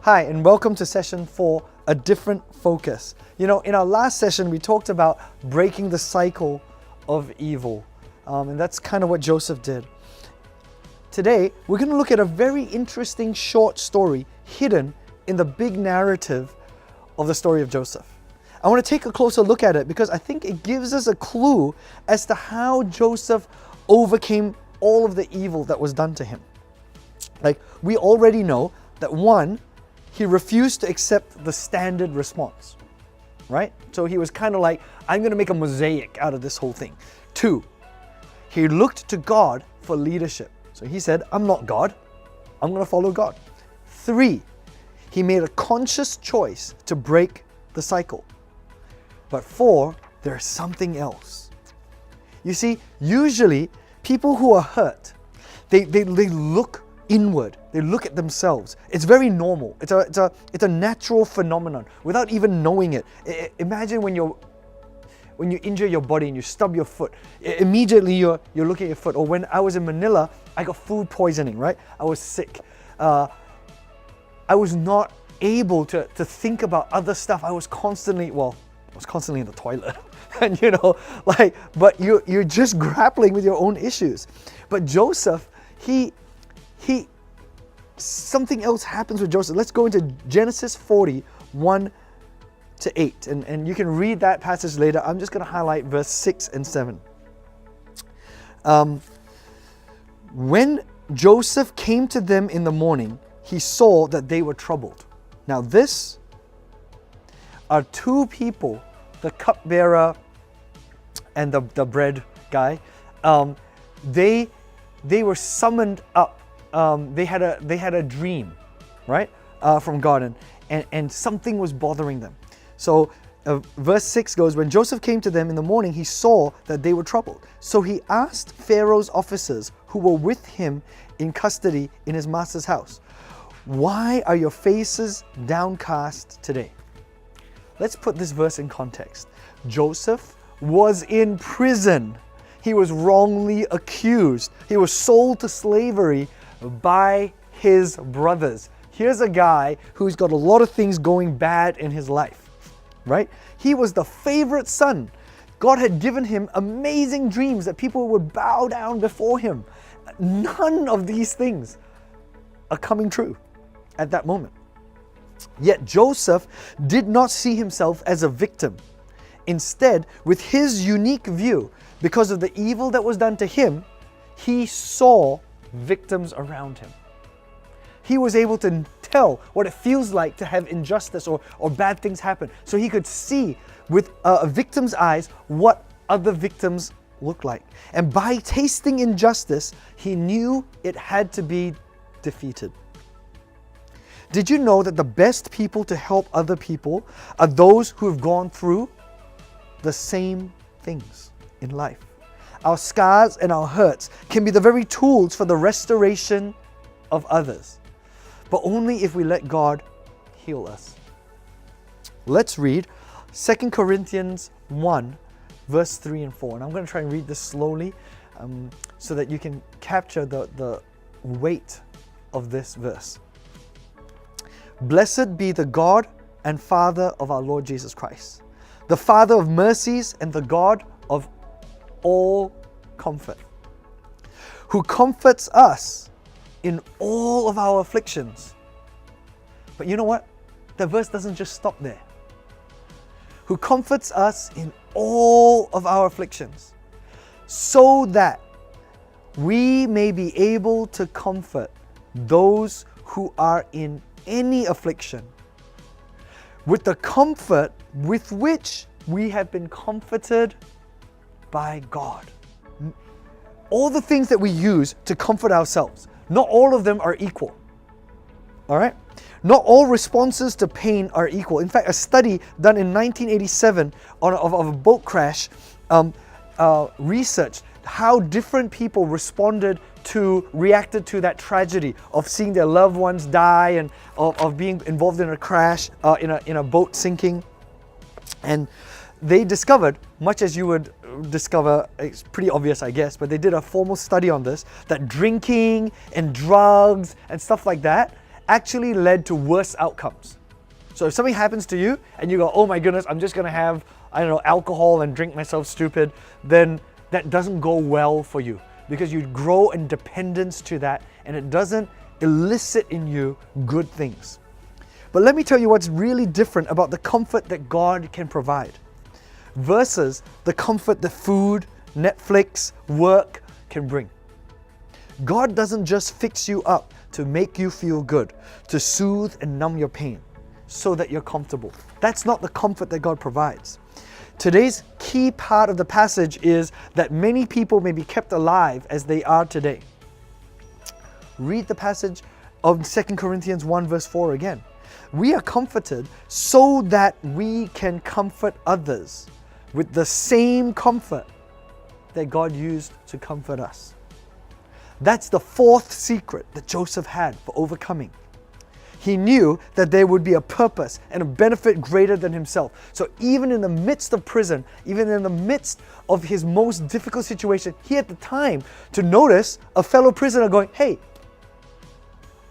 Hi, and welcome to session 4, A Different Focus. In our last session, we talked about breaking the cycle of evil. And that's kind of what Joseph did. Today, we're going to look at a very interesting short story hidden in the big narrative of the story of Joseph. I want to take a closer look at it because I think it gives us a clue as to how Joseph overcame all of the evil that was done to him. Like, we already know that one, he refused to accept the standard response, right? So he was kind of like, I'm going to make a mosaic out of this whole thing. 2, he looked to God for leadership. So he said, I'm not God, I'm going to follow God. 3, he made a conscious choice to break the cycle. But 4, there's something else. You see, usually people who are hurt, they look inward. They look at themselves. It's very normal. It's a natural phenomenon without even knowing it. Imagine when you injure your body and you stub your foot, immediately you're looking at your foot. Or when I was in Manila, I got food poisoning, right? I was sick. I was not able to think about other stuff. I was constantly in the toilet. And but you're just grappling with your own issues. But Joseph, something else happens with Joseph. Let's go into Genesis 40, 1 to 8. And you can read that passage later. I'm just going to highlight verse 6 and 7. When Joseph came to them in the morning, he saw that they were troubled. Now this are two people, the cupbearer and the bread guy. They were summoned up. They had a dream, right, from God, and something was bothering them. So verse 6 goes, when Joseph came to them in the morning, he saw that they were troubled. So he asked Pharaoh's officers who were with him in custody in his master's house, why are your faces downcast today? Let's put this verse in context. Joseph was in prison. He was wrongly accused. He was sold to slavery by his brothers. Here's a guy who's got a lot of things going bad in his life, right? He was the favorite son. God had given him amazing dreams that people would bow down before him. None of these things are coming true at that moment. Yet Joseph did not see himself as a victim. Instead, with his unique view, because of the evil that was done to him, he saw victims around him. He was able to tell what it feels like to have injustice or bad things happen. So he could see with a victim's eyes what other victims look like. And by tasting injustice, he knew it had to be defeated. Did you know that the best people to help other people are those who have gone through the same things in life? Our scars and our hurts can be the very tools for the restoration of others, but only if we let God heal us. Let's read 2 Corinthians 1, verse 3 and 4. And I'm going to try and read this slowly so that you can capture the weight of this verse. Blessed be the God and Father of our Lord Jesus Christ, the Father of mercies and the God of all comfort, who comforts us in all of our afflictions. But you know what? The verse doesn't just stop there. Who comforts us in all of our afflictions, so that we may be able to comfort those who are in any affliction with the comfort with which we have been comforted by God. All the things that we use to comfort ourselves, not all of them are equal. All right? Not all responses to pain are equal. In fact, a study done in 1987 of a boat crash researched how different people reacted to that tragedy of seeing their loved ones die and of being involved in a crash, in a boat sinking. And they discovered, much as you would discover, it's pretty obvious I guess, but they did a formal study on this, that drinking and drugs and stuff like that actually led to worse outcomes. So if something happens to you and you go, oh my goodness, I'm just going to have, alcohol and drink myself stupid, then that doesn't go well for you, because you grow in dependence to that and it doesn't elicit in you good things. But let me tell you what's really different about the comfort that God can provide versus the comfort that food, Netflix, work can bring. God doesn't just fix you up to make you feel good, to soothe and numb your pain so that you're comfortable. That's not the comfort that God provides. Today's key part of the passage is that many people may be kept alive as they are today. Read the passage of 2 Corinthians 1 verse 4 again. We are comforted so that we can comfort others with the same comfort that God used to comfort us. That's the fourth secret that Joseph had for overcoming. He knew that there would be a purpose and a benefit greater than himself. So even in the midst of prison, even in the midst of his most difficult situation, he had the time to notice a fellow prisoner going, hey,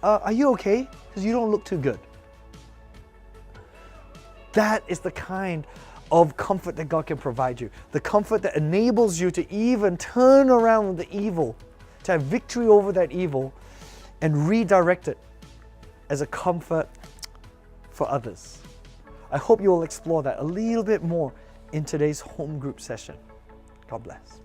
are you okay? Because you don't look too good. That is the kind of comfort that God can provide you. The comfort that enables you to even turn around the evil, to have victory over that evil and redirect it as a comfort for others. I hope you will explore that a little bit more in today's home group session. God bless.